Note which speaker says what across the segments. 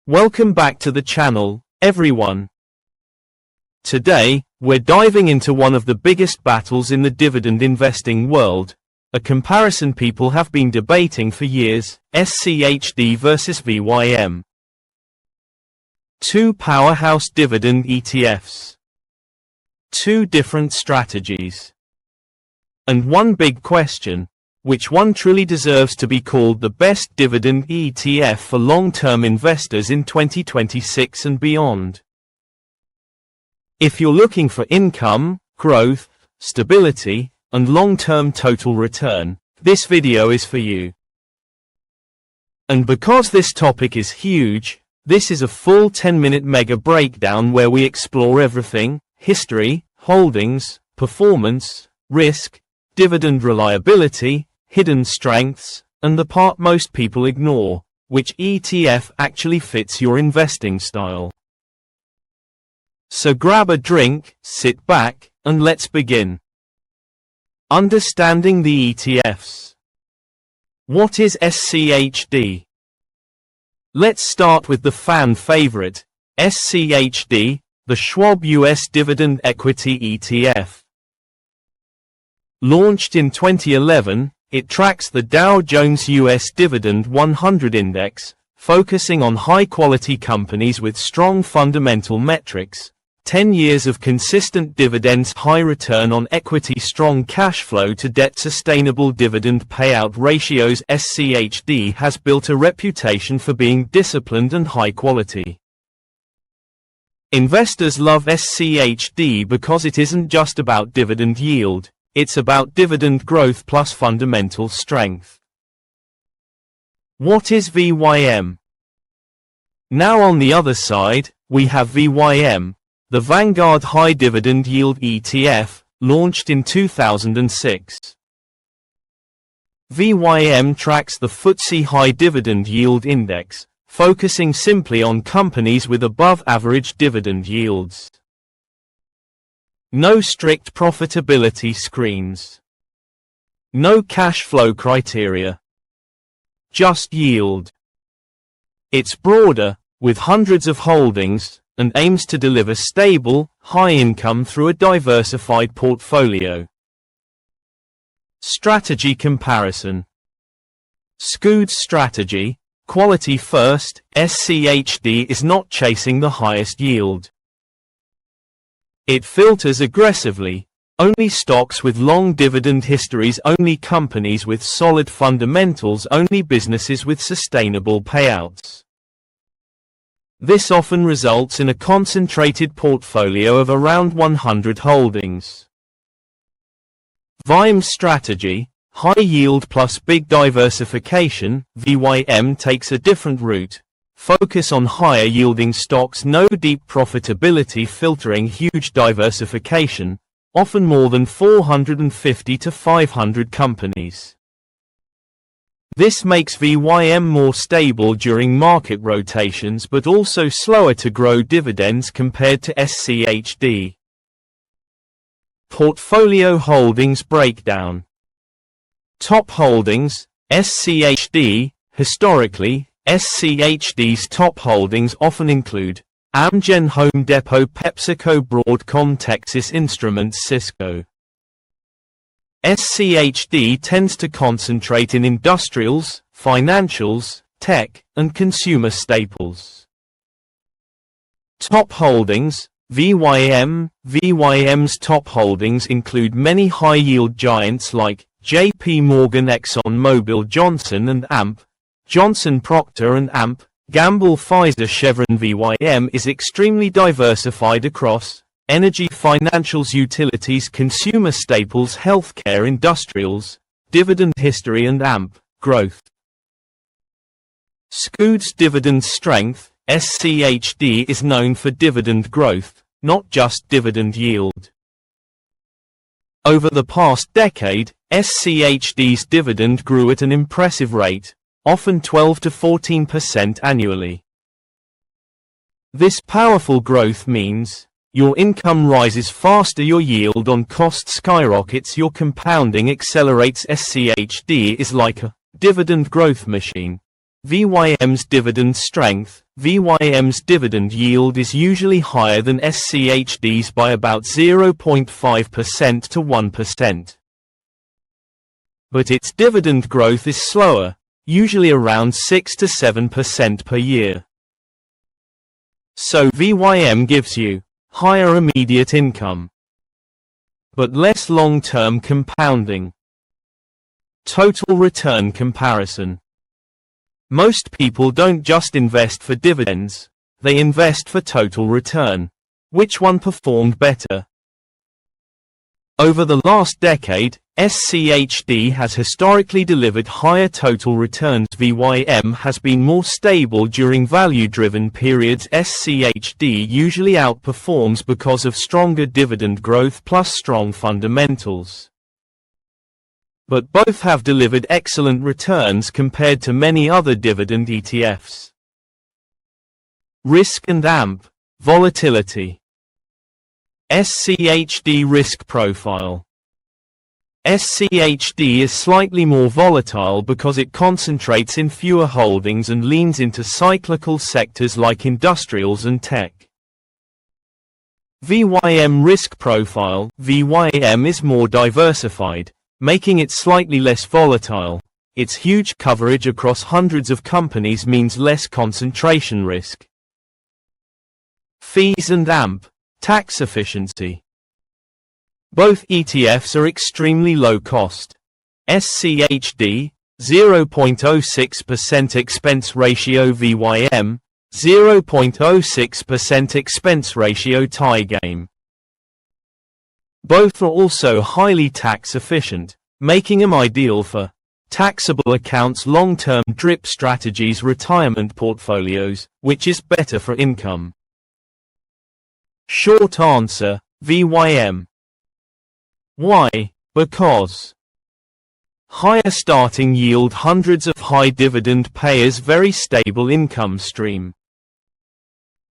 Speaker 1: Welcome back to the channel, everyone. Today, we're diving into one of the biggest battles in the dividend investing world, a comparison people have been debating for years, SCHD versus VYM. Two powerhouse dividend ETFs. Two different strategies. And one big question. Which one truly deserves to be called the best dividend ETF for long-term investors in 2026 and beyond? If you're looking for income, growth, stability, and long-term total return, this video is for you. And because this topic is huge, this is a full 10-minute mega breakdown where we explore everything: history, holdings, performance, risk, dividend reliability, hidden strengths, and the part most people ignore, which ETF actually fits your investing style. So grab a drink, sit back, and let's begin. Understanding the ETFs. What is SCHD? Let's start with the fan favorite, SCHD, the Schwab US Dividend Equity ETF. Launched in 2011, it tracks the Dow Jones US Dividend 100 Index, focusing on high-quality companies with strong fundamental metrics, 10 years of consistent dividends, high return on equity, strong cash flow to debt, sustainable dividend payout ratios. SCHD has built a reputation for being disciplined and high quality. Investors love SCHD because it isn't just about dividend yield. It's about dividend growth plus fundamental strength. What is VYM? Now on the other side, we have VYM, the Vanguard High Dividend Yield ETF, launched in 2006. VYM tracks the FTSE High Dividend Yield Index, focusing simply on companies with above-average dividend yields. No strict profitability screens. No cash flow criteria. Just yield. It's broader, with hundreds of holdings, and aims to deliver stable, high income through a diversified portfolio. Strategy comparison. SCHD's strategy, quality first. SCHD is not chasing the highest yield. It filters aggressively, only stocks with long dividend histories, only companies with solid fundamentals, only businesses with sustainable payouts. This often results in a concentrated portfolio of around 100 holdings. VYM strategy, high yield plus big diversification. VYM takes a different route. Focus on higher yielding stocks, no deep profitability, filtering huge diversification, often more than 450 to 500 companies. This makes VYM more stable during market rotations but also slower to grow dividends compared to SCHD. Portfolio holdings breakdown. Top holdings. SCHD. Historically, SCHD's top holdings often include Amgen, Home Depot, PepsiCo, Broadcom, Texas Instruments, Cisco. SCHD tends to concentrate in industrials, financials, tech, and consumer staples. Top holdings. VYM. VYM's top holdings include many high-yield giants like JP Morgan, ExxonMobil, Johnson & Amp, Johnson Procter & Amp, Gamble, Pfizer, Chevron. VYM is extremely diversified across energy, financials, utilities, consumer staples, healthcare, industrials, dividend history, and AMP, growth. SCHD's dividend strength. SCHD is known for dividend growth, not just dividend yield. Over the past decade, SCHD's dividend grew at an impressive rate, often 12 to 14% annually. This powerful growth means your income rises faster, your yield on cost skyrockets, your compounding accelerates. SCHD is like a dividend growth machine. VYM's dividend strength, VYM's dividend yield is usually higher than SCHD's by about 0.5% to 1%. But its dividend growth is slower, usually around 6 to 7% per year. So VYM gives you higher immediate income, but less long-term compounding. Total return comparison. Most people don't just invest for dividends, they invest for total return. Which one performed better? Over the last decade, SCHD has historically delivered higher total returns. VYM has been more stable during value-driven periods. SCHD usually outperforms because of stronger dividend growth plus strong fundamentals. But both have delivered excellent returns compared to many other dividend ETFs. Risk and AMP, volatility. SCHD risk profile. SCHD is slightly more volatile because it concentrates in fewer holdings and leans into cyclical sectors like industrials and tech. VYM risk profile. VYM is more diversified, making it slightly less volatile. Its huge coverage across hundreds of companies means less concentration risk. Fees and AMP, tax efficiency. Both ETFs are extremely low cost. SCHD, 0.06% expense ratio. VYM, 0.06% expense ratio. tie game. Both are also highly tax efficient, making them ideal for taxable accounts, long-term drip strategies, retirement portfolios, which is better for income. Short answer, VYM. Why? Because higher starting yield, hundreds of high dividend payers, very stable income stream.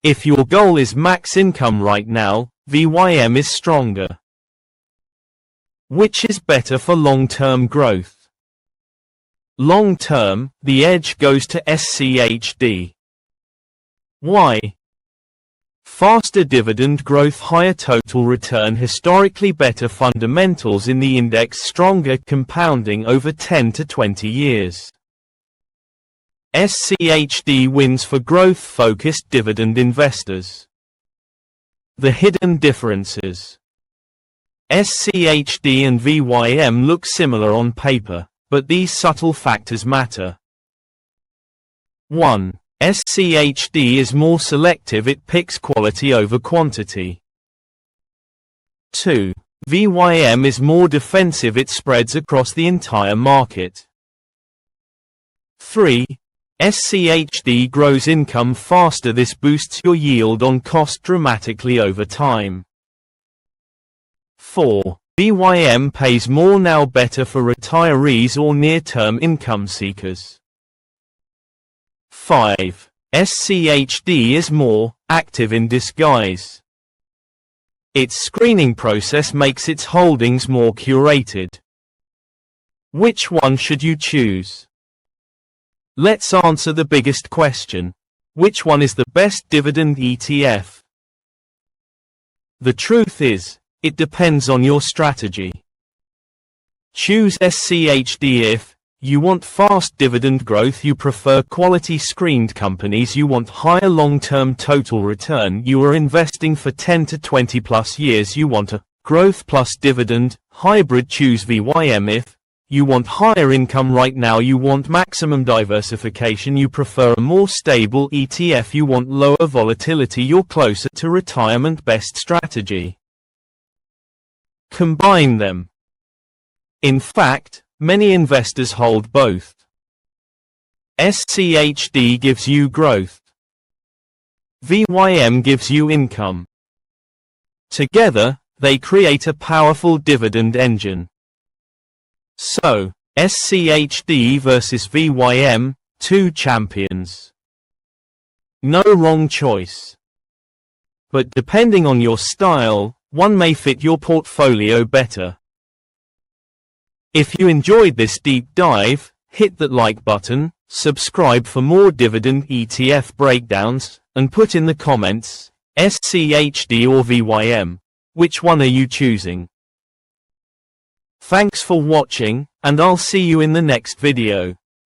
Speaker 1: If your goal is max income right now, VYM is stronger. Which is better for long-term growth? Long-term, the edge goes to SCHD. Why? Faster dividend growth, higher total return, historically better fundamentals in the index, stronger compounding over 10 to 20 years. SCHD wins for growth-focused dividend investors. The hidden differences. SCHD and VYM look similar on paper, but these subtle factors matter. 1. SCHD is more selective, it picks quality over quantity. 2. VYM is more defensive, it spreads across the entire market. 3. SCHD grows income faster, this boosts your yield on cost dramatically over time. 4. VYM pays more, now better for retirees or near-term income seekers. 5. SCHD is more active in disguise. Its screening process makes its holdings more curated. Which one should you choose? Let's answer the biggest question. Which one is the best dividend ETF? The truth is, it depends on your strategy. Choose SCHD if you want fast dividend growth, you prefer quality screened companies, you want higher long-term total return, you are investing for 10 to 20 plus years, you want a growth plus dividend hybrid, choose VYM. If you want higher income right now, you want maximum diversification, you prefer a more stable ETF, you want lower volatility, you're closer to retirement, best strategy. Combine them. In fact, many investors hold both. SCHD gives you growth. VYM gives you income. Together, they create a powerful dividend engine. So, SCHD versus VYM, two champions. No wrong choice. But depending on your style, one may fit your portfolio better. If you enjoyed this deep dive, Hit that like button, subscribe for more dividend ETF breakdowns, and put in the comments, SCHD or VYM. Which one are you choosing? Thanks for watching, and I'll see you in the next video.